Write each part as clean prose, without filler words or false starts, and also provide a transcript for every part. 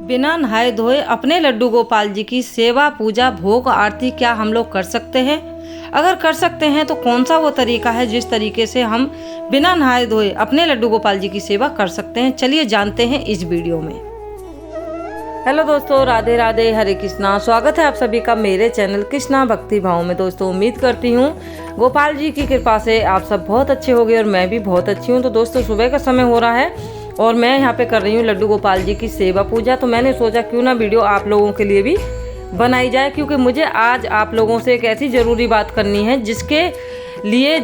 बिना नहाए धोए अपने लड्डू गोपाल जी की सेवा, पूजा, भोग, आरती क्या हम लोग कर सकते हैं? अगर कर सकते हैं तो कौन सा वो तरीका है जिस तरीके से हम बिना नहाए धोए अपने लड्डू गोपाल जी की सेवा कर सकते हैं? चलिए जानते हैं इस वीडियो में। हेलो दोस्तों, राधे राधे, हरे कृष्णा। स्वागत है आप सभी का मेरे चैनल कृष्णा भक्ति भाव में। दोस्तों उम्मीद करती हूँ गोपाल जी की कृपा से आप सब बहुत अच्छे होंगे और मैं भी बहुत अच्छी हूँ। तो दोस्तों सुबह का समय हो रहा है और मैं यहाँ पे कर रही हूँ लड्डू गोपाल जी की सेवा पूजा। तो मैंने सोचा क्यों ना वीडियो आप लोगों के लिए भी बनाई जाए, क्योंकि मुझे आज आप लोगों से एक ऐसी ज़रूरी बात करनी है जिसके लिए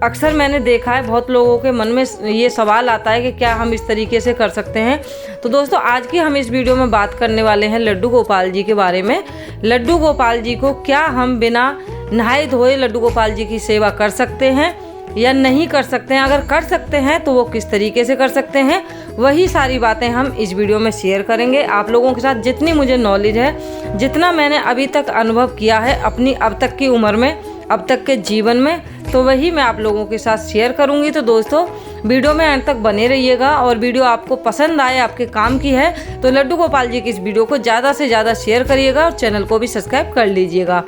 अक्सर मैंने देखा है बहुत लोगों के मन में ये सवाल आता है कि क्या हम इस तरीके से कर सकते हैं। तो दोस्तों आज की हम इस वीडियो में बात करने वाले हैं लड्डू गोपाल जी के बारे में। लड्डू गोपाल जी को क्या हम बिना नहाए धोए लड्डू गोपाल जी की सेवा कर सकते हैं या नहीं कर सकते हैं? अगर कर सकते हैं तो वो किस तरीके से कर सकते हैं, वही सारी बातें हम इस वीडियो में शेयर करेंगे आप लोगों के साथ। जितनी मुझे नॉलेज है, जितना मैंने अभी तक अनुभव किया है अपनी अब तक की उम्र में, अब तक के जीवन में, तो वही मैं आप लोगों के साथ शेयर करूंगी। तो दोस्तों वीडियो में अंत तक बने रहिएगा और वीडियो आपको पसंद आए, आपके काम की है, तो लड्डू गोपाल जी की इस वीडियो को ज़्यादा से ज़्यादा शेयर करिएगा और चैनल को भी सब्सक्राइब कर लीजिएगा।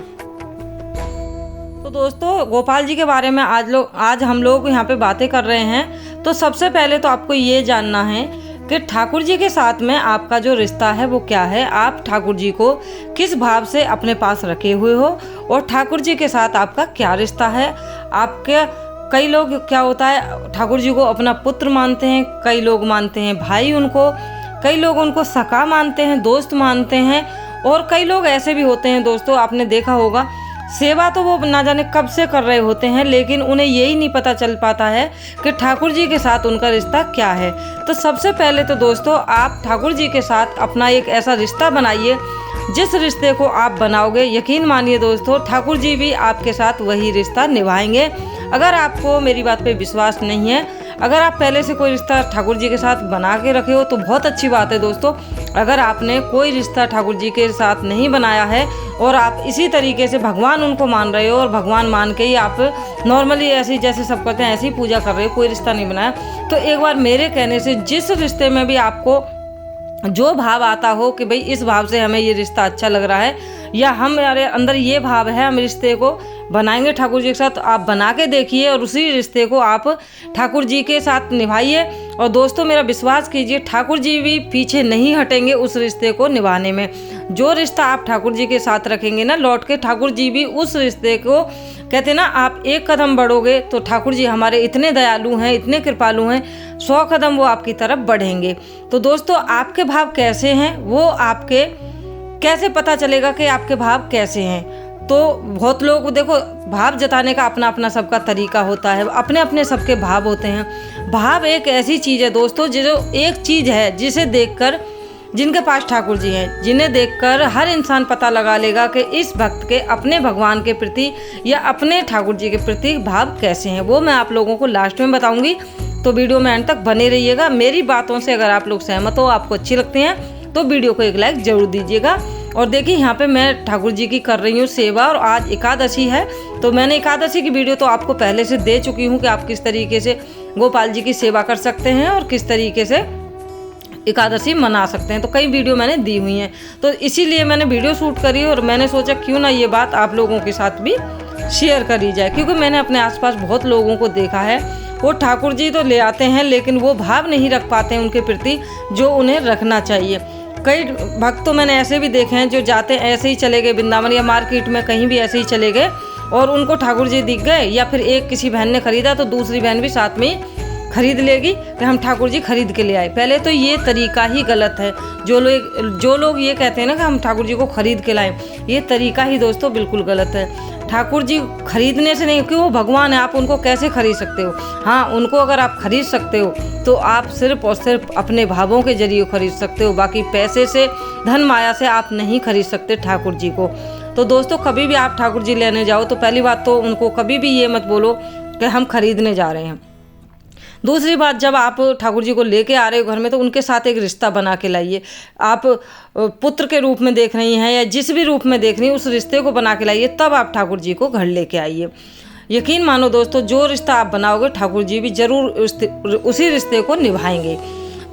तो दोस्तों गोपाल जी के बारे में आज हम लोग यहाँ पे बातें कर रहे हैं। तो सबसे पहले तो आपको ये जानना है कि ठाकुर जी के साथ में आपका जो रिश्ता है वो क्या है। आप ठाकुर जी को किस भाव से अपने पास रखे हुए हो और ठाकुर जी के साथ आपका क्या रिश्ता है। आपके कई लोग क्या होता है, ठाकुर जी को अपना पुत्र मानते हैं, कई लोग मानते हैं भाई उनको, कई लोग उनको सखा मानते हैं, दोस्त मानते हैं, और कई लोग ऐसे भी होते हैं दोस्तों, आपने देखा होगा सेवा तो वो ना जाने कब से कर रहे होते हैं, लेकिन उन्हें यही नहीं पता चल पाता है कि ठाकुर जी के साथ उनका रिश्ता क्या है। तो सबसे पहले तो दोस्तों आप ठाकुर जी के साथ अपना एक ऐसा रिश्ता बनाइए जिस रिश्ते को आप बनाओगे, यकीन मानिए दोस्तों ठाकुर जी भी आपके साथ वही रिश्ता निभाएंगे। अगर आपको मेरी बात पे विश्वास नहीं है, अगर आप पहले से कोई रिश्ता ठाकुर जी के साथ बना के रखे हो तो बहुत अच्छी बात है दोस्तों। अगर आपने कोई रिश्ता ठाकुर जी के साथ नहीं बनाया है और आप इसी तरीके से भगवान उनको मान रहे हो और भगवान मान के ही आप नॉर्मली ऐसी जैसे सब करते हैं ऐसी ही पूजा कर रहे हो, कोई रिश्ता नहीं बनाया, तो एक बार मेरे कहने से जिस रिश्ते में भी आपको जो भाव आता हो कि भाई इस भाव से हमें ये रिश्ता अच्छा लग रहा है या हमारे अंदर ये भाव है हम रिश्ते को बनाएंगे ठाकुर जी के साथ, आप बना के देखिए और उसी रिश्ते को आप ठाकुर जी के साथ निभाइए। और दोस्तों मेरा विश्वास कीजिए ठाकुर जी भी पीछे नहीं हटेंगे उस रिश्ते को निभाने में। जो रिश्ता आप ठाकुर जी के साथ रखेंगे ना, लौट के ठाकुर जी भी उस रिश्ते को, कहते ना आप एक कदम बढ़ोगे तो ठाकुर जी हमारे इतने दयालु हैं, इतने कृपालु हैं, 100 कदम वो आपकी तरफ बढ़ेंगे। तो दोस्तों आपके भाव कैसे हैं वो आपके कैसे पता चलेगा कि आपके भाव कैसे हैं? तो बहुत लोग देखो भाव जताने का अपना अपना सबका तरीका होता है, अपने अपने सबके भाव होते हैं। भाव एक ऐसी चीज़ है दोस्तों जो एक चीज़ है जिसे देखकर, जिनके पास ठाकुर जी हैं, जिन्हें देखकर हर इंसान पता लगा लेगा कि इस भक्त के अपने भगवान के प्रति या अपने ठाकुर जी के प्रति भाव कैसे हैं। वो मैं आप लोगों को लास्ट में बताऊंगी, तो वीडियो में अंत तक बने रहिएगा। मेरी बातों से अगर आप लोग सहमत हो, आपको अच्छी लगती हैं, तो वीडियो को एक लाइक जरूर दीजिएगा। और देखिए यहाँ पे मैं ठाकुर जी की कर रही हूँ सेवा और आज एकादशी है, तो मैंने एकादशी की वीडियो तो आपको पहले से दे चुकी हूँ कि आप किस तरीके से गोपाल जी की सेवा कर सकते हैं और किस तरीके से एकादशी मना सकते हैं। तो कई वीडियो मैंने दी हुई हैं, तो इसीलिए मैंने वीडियो शूट करी और मैंने सोचा क्यों ना ये बात आप लोगों के साथ भी शेयर करी जाए, क्योंकि मैंने अपने आसपास बहुत लोगों को देखा है वो ठाकुर जी तो ले आते हैं लेकिन वो भाव नहीं रख पाते हैं उनके प्रति जो उन्हें रखना चाहिए। कई भक्त तो मैंने ऐसे भी देखे हैं जो जाते ऐसे ही चले गए वृंदावन या मार्केट में कहीं भी ऐसे ही चले गए और उनको ठाकुर जी दिख गए, या फिर एक किसी बहन ने खरीदा तो दूसरी बहन भी साथ में खरीद लेगी कि हम ठाकुर जी खरीद के ले आए। पहले तो ये तरीका ही गलत है। जो लोग ये कहते हैं ना कि हम ठाकुर जी को खरीद के लाएं, ये तरीका ही दोस्तों बिल्कुल गलत है। ठाकुर जी खरीदने से नहीं, क्योंकि वो भगवान है, आप उनको कैसे खरीद सकते हो? हाँ, उनको अगर आप खरीद सकते हो तो आप सिर्फ और सिर्फ अपने भावों के जरिए खरीद सकते हो, बाकी पैसे से, धन माया से आप नहीं खरीद सकते ठाकुर जी को। तो दोस्तों कभी भी आप ठाकुर जी लेने जाओ तो पहली बात तो उनको कभी भी ये मत बोलो कि हम खरीदने जा रहे हैं। दूसरी बात, जब आप ठाकुर जी को लेके आ रहे हो घर में तो उनके साथ एक रिश्ता बना के लाइए। आप पुत्र के रूप में देख रही हैं या जिस भी रूप में देख रही हैं, उस रिश्ते को बना के लाइए, तब आप ठाकुर जी को घर लेके आइए। यकीन मानो दोस्तों, जो रिश्ता आप बनाओगे ठाकुर जी भी जरूर उसी रिश्ते को निभाएंगे।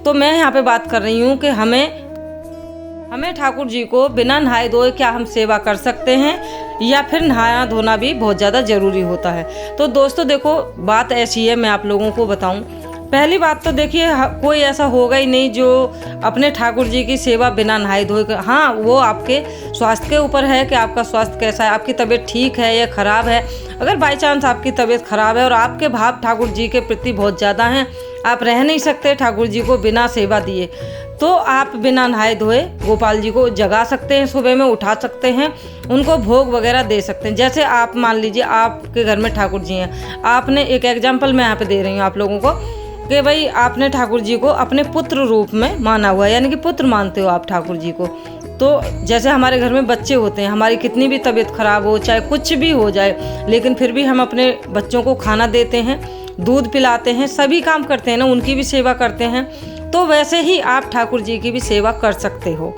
तो मैं यहाँ पे बात कर रही हूँ कि हमें हमें ठाकुर जी को बिना नहाए धोए क्या हम सेवा कर सकते हैं या फिर नहाना धोना भी बहुत ज़्यादा ज़रूरी होता है। तो दोस्तों देखो, बात ऐसी है, मैं आप लोगों को बताऊं। पहली बात तो देखिए, कोई ऐसा होगा ही नहीं जो अपने ठाकुर जी की सेवा बिना नहाए धोए। हाँ, वो आपके स्वास्थ्य के ऊपर है कि आपका स्वास्थ्य कैसा है, आपकी तबीयत ठीक है या ख़राब है। अगर बाई चांस आपकी तबीयत ख़राब है और आपके भाव ठाकुर जी के प्रति बहुत ज़्यादा हैं, आप रह नहीं सकते ठाकुर जी को बिना सेवा दिए, तो आप बिना नहाए धोए गोपाल जी को जगा सकते हैं, सुबह में उठा सकते हैं, उनको भोग वगैरह दे सकते हैं। जैसे आप मान लीजिए आपके घर में ठाकुर जी हैं, आपने एक एग्जाम्पल मैं यहाँ पे दे रही हूँ आप लोगों को कि भाई आपने ठाकुर जी को अपने पुत्र रूप में माना हुआ है, यानी कि पुत्र मानते हो आप ठाकुर जी को। तो जैसे हमारे घर में बच्चे होते हैं, हमारी कितनी भी तबीयत खराब हो, चाहे कुछ भी हो जाए, लेकिन फिर भी हम अपने बच्चों को खाना देते हैं, दूध पिलाते हैं, सभी काम करते हैं ना, उनकी भी सेवा करते हैं। तो वैसे ही आप ठाकुर जी की भी सेवा कर सकते हो।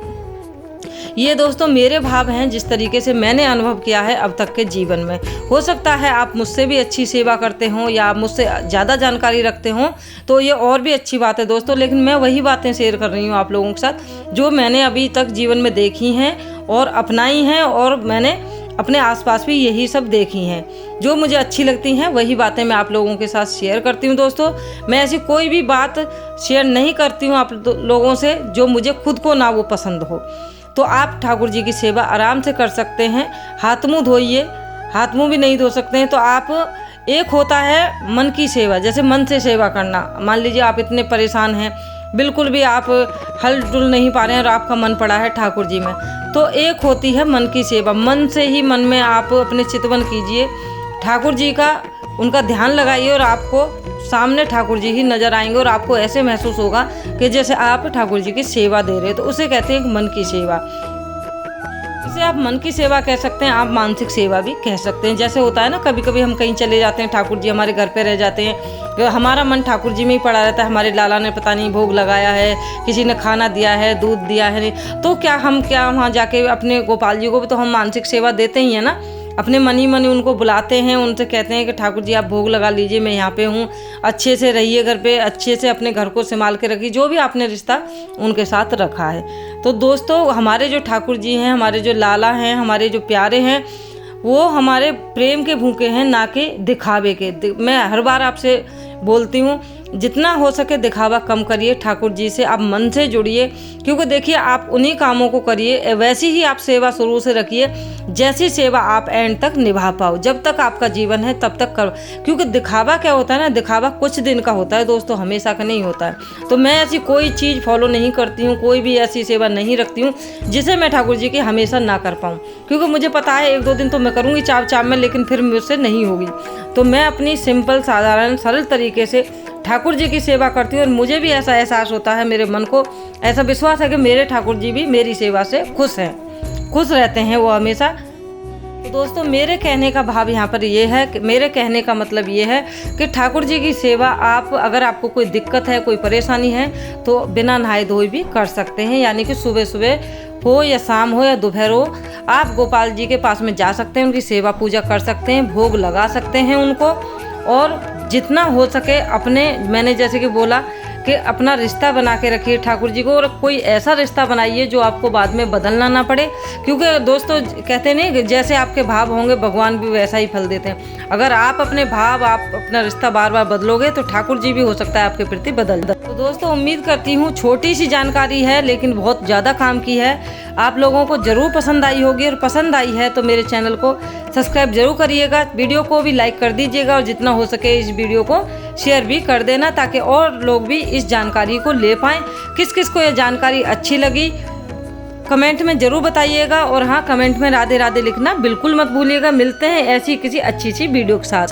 ये दोस्तों मेरे भाव हैं, जिस तरीके से मैंने अनुभव किया है अब तक के जीवन में। हो सकता है आप मुझसे भी अच्छी सेवा करते हो या आप मुझसे ज़्यादा जानकारी रखते हो, तो ये और भी अच्छी बात है दोस्तों। लेकिन मैं वही बातें शेयर कर रही हूँ आप लोगों के साथ जो मैंने अभी तक जीवन में देखी हैं और अपनाई हैं, और मैंने अपने आसपास भी यही सब देखी हैं। जो मुझे अच्छी लगती हैं वही बातें मैं आप लोगों के साथ शेयर करती हूँ दोस्तों। मैं ऐसी कोई भी बात शेयर नहीं करती हूँ आप लोगों से जो मुझे खुद को ना वो पसंद हो। तो आप ठाकुर जी की सेवा आराम से कर सकते हैं। हाथ मुँह धोइए, हाथ मुँह भी नहीं धो सकते हैं तो आप, एक होता है मन की सेवा, जैसे मन से सेवा करना। मान लीजिए आप इतने परेशान हैं, बिल्कुल भी आप हल डुल नहीं पा रहे हैं और आपका मन पड़ा है ठाकुर जी में, तो एक होती है मन की सेवा। मन से ही मन में आप अपने चितवन कीजिए ठाकुर जी का, उनका ध्यान लगाइए और आपको सामने ठाकुर जी ही नज़र आएंगे और आपको ऐसे महसूस होगा कि जैसे आप ठाकुर जी की सेवा दे रहे हो। तो उसे कहते हैं मन की सेवा। इसे आप मन की सेवा कह सकते हैं, आप मानसिक सेवा भी कह सकते हैं। जैसे होता है ना, कभी कभी हम कहीं चले जाते हैं, ठाकुर जी हमारे घर पे रह जाते हैं, हमारा मन ठाकुर जी में ही पड़ा रहता है, हमारे लाला ने पता नहीं भोग लगाया है, किसी ने खाना दिया है, दूध दिया है, तो क्या वहाँ जाके अपने गोपाल जी को भी तो हम मानसिक सेवा देते ही हैं ना। अपने मन ही मन उनको बुलाते हैं, उनसे कहते हैं कि ठाकुर जी आप भोग लगा लीजिए, मैं यहाँ पे हूँ, अच्छे से रहिए घर पे, अच्छे से अपने घर को संभाल के रखिए, जो भी आपने रिश्ता उनके साथ रखा है। तो दोस्तों हमारे जो ठाकुर जी हैं, हमारे जो लाला हैं, हमारे जो प्यारे हैं, वो हमारे प्रेम के भूखे हैं, ना कि दिखावे के। मैं हर बार आपसे बोलती हूँ, जितना हो सके दिखावा कम करिए, ठाकुर जी से आप मन से जुड़िए, क्योंकि देखिए आप उन्हीं कामों को करिए, वैसी ही आप सेवा शुरू से रखिए जैसी सेवा आप एंड तक निभा पाओ। जब तक आपका जीवन है तब तक करो, क्योंकि दिखावा क्या होता है ना, दिखावा कुछ दिन का होता है दोस्तों, हमेशा का नहीं होता है। तो मैं ऐसी कोई चीज़ फॉलो नहीं करती हूँ, कोई भी ऐसी सेवा नहीं रखती हूँ जिसे मैं ठाकुर जी की हमेशा ना कर पाऊँ, क्योंकि मुझे पता है एक दो दिन तो मैं करूँगी चाव चाव में, लेकिन फिर मुझसे नहीं होगी। तो मैं अपनी सिंपल साधारण सरल तरीके से ठाकुर जी की सेवा करती हूँ और मुझे भी ऐसा एहसास होता है, मेरे मन को ऐसा विश्वास है कि मेरे ठाकुर जी भी मेरी सेवा से खुश हैं, खुश रहते हैं वो हमेशा। तो दोस्तों मेरे कहने का भाव यहाँ पर ये है कि, मेरे कहने का मतलब ये है कि ठाकुर जी की सेवा आप, अगर आपको कोई दिक्कत है, कोई परेशानी है, तो बिना नहाए धोए भी कर सकते हैं। यानी कि सुबह सुबह हो या शाम हो या दोपहर हो, आप गोपाल जी के पास में जा सकते हैं, उनकी सेवा पूजा कर सकते हैं, भोग लगा सकते हैं उनको, और जितना हो सके अपने, मैंने जैसे कि बोला कि अपना रिश्ता बना के रखिए ठाकुर जी को, और कोई ऐसा रिश्ता बनाइए जो आपको बाद में बदलना ना पड़े। क्योंकि दोस्तों कहते नहीं कि जैसे आपके भाव होंगे भगवान भी वैसा ही फल देते हैं। अगर आप अपने भाव, आप अपना रिश्ता बार बार बदलोगे तो ठाकुर जी भी हो सकता है आपके प्रति बदल दे। तो दोस्तों उम्मीद करती हूँ छोटी सी जानकारी है लेकिन बहुत ज़्यादा काम की है, आप लोगों को ज़रूर पसंद आई होगी, और पसंद आई है तो मेरे चैनल को सब्सक्राइब जरूर करिएगा, वीडियो को भी लाइक कर दीजिएगा, और जितना हो सके इस वीडियो को शेयर भी कर देना, ताकि और लोग भी इस जानकारी को ले पाएँ। किस किस को ये जानकारी अच्छी लगी कमेंट में ज़रूर बताइएगा, और हाँ, कमेंट में राधे राधे लिखना बिल्कुल मत भूलिएगा। मिलते हैं ऐसी किसी अच्छी सी वीडियो के साथ।